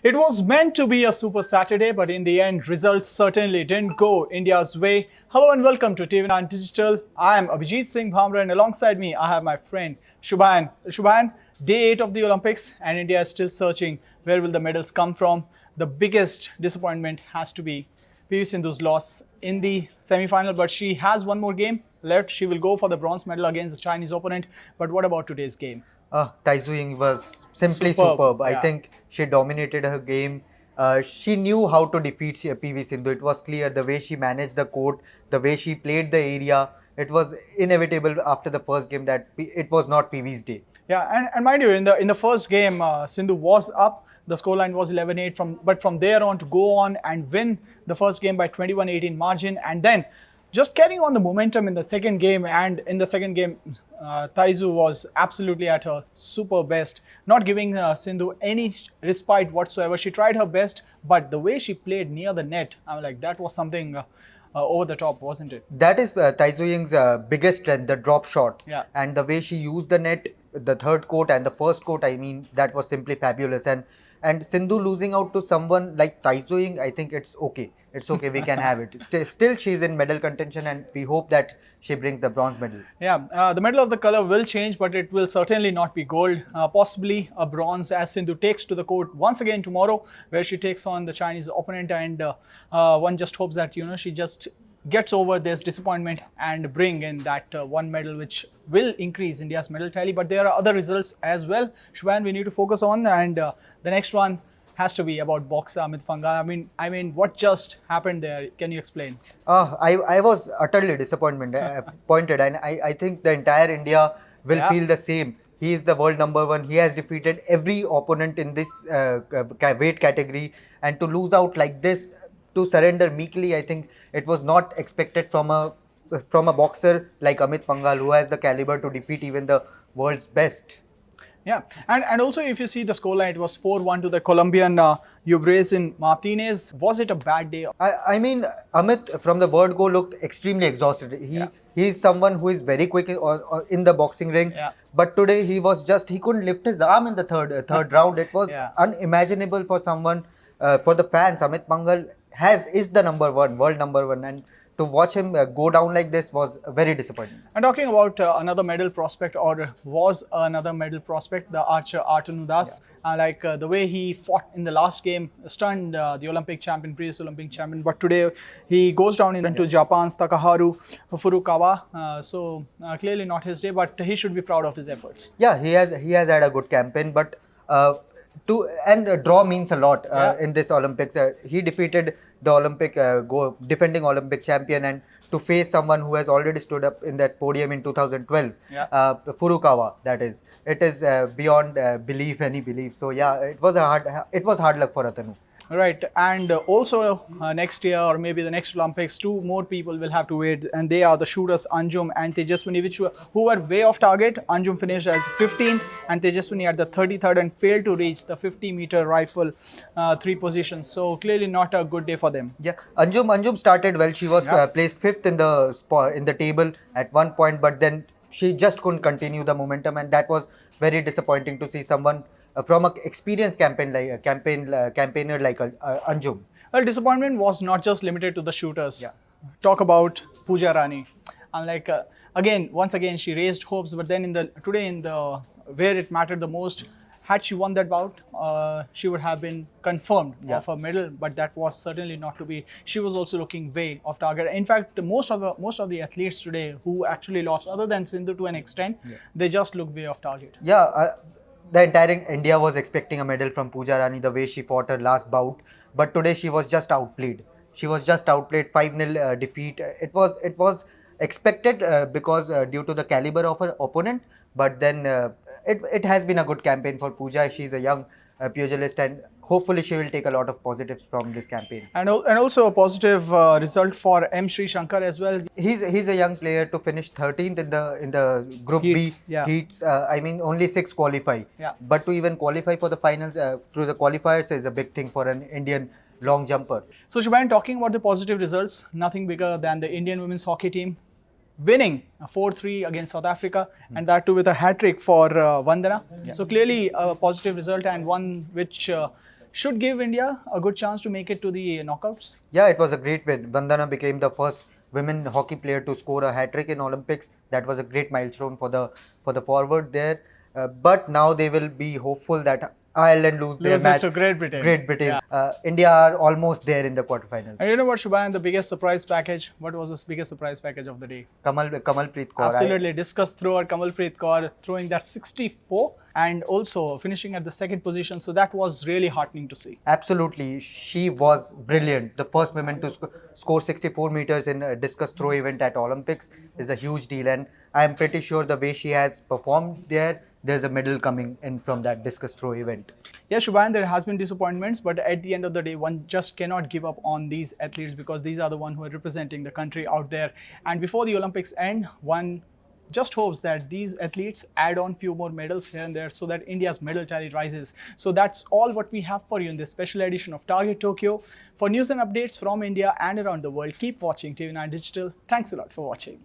It was meant to be a super Saturday, but in the end, results certainly didn't go India's way. Hello and welcome to TV9 Digital. I am Abhijit Singh Bhamra, and alongside me, I have my friend Shubhan. Shubhan, day 8 of the Olympics, and India is still searching where will the medals come from. The biggest disappointment has to be PV Sindhu's loss in the semi-final, but she has one more game left. She will go for the bronze medal against the Chinese opponent. But what about today's game? Tai Ying was simply superb. I think she dominated her game. She knew how to defeat PV Sindhu. It was clear the way she managed the court, the way she played the area. It was inevitable after the first game that it was not PV's day. Yeah, and mind you, in the first game, Sindhu was up. The scoreline was 11-8. But from there on to go on and win the first game by 21-18 margin, and then just carrying on the momentum in the second game. And in the second game, Taizu was absolutely at her super best, not giving Sindhu any respite whatsoever. She tried her best, but the way she played near the net, I'm like, that was something over the top, wasn't it? That is Tai Ying's biggest strength, the drop shots. Yeah. And the way she used the net, the third court and the first court, I mean, that was simply fabulous. And Sindhu losing out to someone like Tai Ying, I think it's okay. It's okay, we can have it. Still, she's in medal contention, and we hope that she brings the bronze medal. Yeah, the medal of the color will change, but it will certainly not be gold. Possibly a bronze, as Sindhu takes to the court once again tomorrow, where she takes on the Chinese opponent, and one just hopes that she just gets over this disappointment and bring in that one medal, which will increase India's medal tally. But there are other results as well, Shubhan, we need to focus on, and the next one has to be about boxer Amit Panghal. I mean, what just happened there? Can you explain? I was utterly disappointed, and I think the entire India will feel the same. He is the world number one. He has defeated every opponent in this weight category, and to lose out like this, to surrender meekly, I think it was not expected from a boxer like Amit Panghal, who has the caliber to defeat even the world's best. Yeah, and also if you see the scoreline, it was 4-1 to the Colombian Yubraysin Martinez. Was it a bad day? I mean, Amit from the word go looked extremely exhausted. He is someone who is very quick in the boxing ring. Yeah. But today he couldn't lift his arm in the third round. It was unimaginable for someone, for the fans. Amit Panghal is the world number one, and to watch him go down like this was very disappointing. And talking about another medal prospect, or was another medal prospect, the archer Atanu. The way he fought in the last game stunned the Olympic champion, previous Olympic champion. But today he goes down into Japan's Takaharu Furukawa. So clearly not his day, but he should be proud of his efforts. Yeah, he has had a good campaign, but draw means a lot in this Olympics. He defeated the defending Olympic champion, and to face someone who has already stood up in that podium in 2012, Furukawa, that is, it is beyond belief, any belief. So yeah, it was hard luck for Atanu. Right, and also next year, or maybe the next Olympics, two more people will have to wait, and they are the shooters Anjum and Tejaswini, who were way off target. Anjum finished as 15th, and Tejaswini at the 33rd, and failed to reach the 50-meter rifle 3 positions. So clearly not a good day for them. Yeah, Anjum started well. She was placed 5th in the table at one point, but then she just couldn't continue the momentum, and that was very disappointing to see someone from an experienced campaigner like Anjum. Well, disappointment was not just limited to the shooters. Talk about Pooja Rani. Once again, she raised hopes, but then today where it mattered the most, had she won that bout, she would have been confirmed of a medal, but that was certainly not to be. She was also looking way off target. In fact, most of the athletes today who actually lost, other than Sindhu to an extent, they just look way off target. Yeah. The entire India was expecting a medal from Pooja Rani, the way she fought her last bout. But today she was just outplayed. 5-0 defeat. It was expected because due to the caliber of her opponent. But then it has been a good campaign for Pooja. She's a young pugilist, and hopefully she will take a lot of positives from this campaign. And also a positive result for M. Sri Shankar as well. He's a young player to finish 13th in the Group Heats, B heats. Only 6 qualify. But to even qualify for the finals through the qualifiers is a big thing for an Indian long jumper. So Shubhan, talking about the positive results, nothing bigger than the Indian women's hockey team winning 4-3 against South Africa, and that too with a hat-trick for Vandana. So clearly a positive result, and one which should give India a good chance to make it to the knockouts. Yeah, it was a great win. Vandana became the first women hockey player to score a hat-trick in Olympics. That was a great milestone for the forward there. But now they will be hopeful that Ireland lose their Loses match. to Great Britain. Great Britain. Yeah. India are almost there in the quarterfinals. And you know what, Shubhayan, the biggest surprise package? What was the biggest surprise package of the day? Kamalpreet Kaur. Absolutely. Discus thrower Kamalpreet Kaur throwing that 64 and also finishing at the second position. So that was really heartening to see. Absolutely. She was brilliant. The first woman to score 64 meters in a discus throw event at Olympics is a huge deal. And I'm pretty sure the way she has performed there's a medal coming in from that discus throw event. Yeah, Shubhayan, there has been disappointments, but at the end of the day, one just cannot give up on these athletes because these are the ones who are representing the country out there. And before the Olympics end, one just hopes that these athletes add on few more medals here and there so that India's medal tally rises. So that's all what we have for you in this special edition of Target Tokyo. For news and updates from India and around the world, keep watching TV9 Digital. Thanks a lot for watching.